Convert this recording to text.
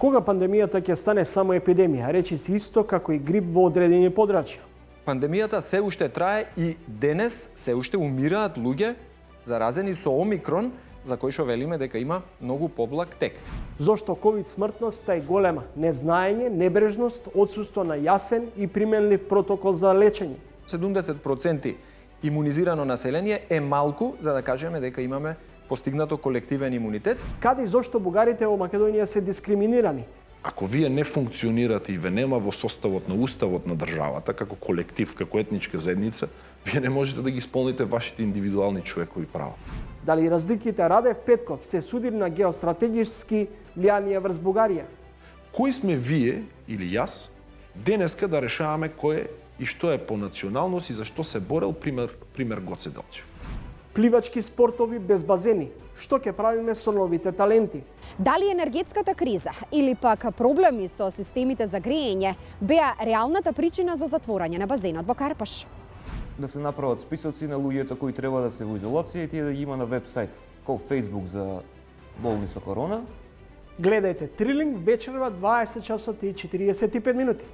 Кога пандемијата ќе стане само епидемија, речи се исто како и грип во одредени подрачја. Пандемијата се уште трае и денес се уште умираат луѓе заразени со омикрон, за кој што велиме дека има многу поблаг тек. Зошто ковид смртноста е голема? Незнаење, небрежност, отсуство на јасен и применлив протокол за лечење. 70% имунизирано население е малку за да кажеме дека имаме постигнато колективен имунитет. Каде и зошто бугарите во Македонија се дискриминирани? Ако вие не функционирате и ве нема во составот на уставот на државата, како колектив, како етничка заедница, вие не можете да ги исполните вашите индивидуални човекови права. Дали разликите Радев Петков се судир на геостратегички влијанија врз Бугарија? Кои сме вие или јас денеска да решаваме кој е и што е по националност и зашто се борел, пример Гоце Делчев? Пливачки спортови без базени. Што ќе правиме со новите таленти? Дали енергетската криза или пак проблеми со системите за грејење беа реалната причина за затворање на базенот во Карпаш? Да се направат списоци на луѓето кои треба да се во изолација и тие да ги има на веб-сайт, како Facebook за болни со корона. Гледајте Трилинг вечерва 20 часот и 45 минути.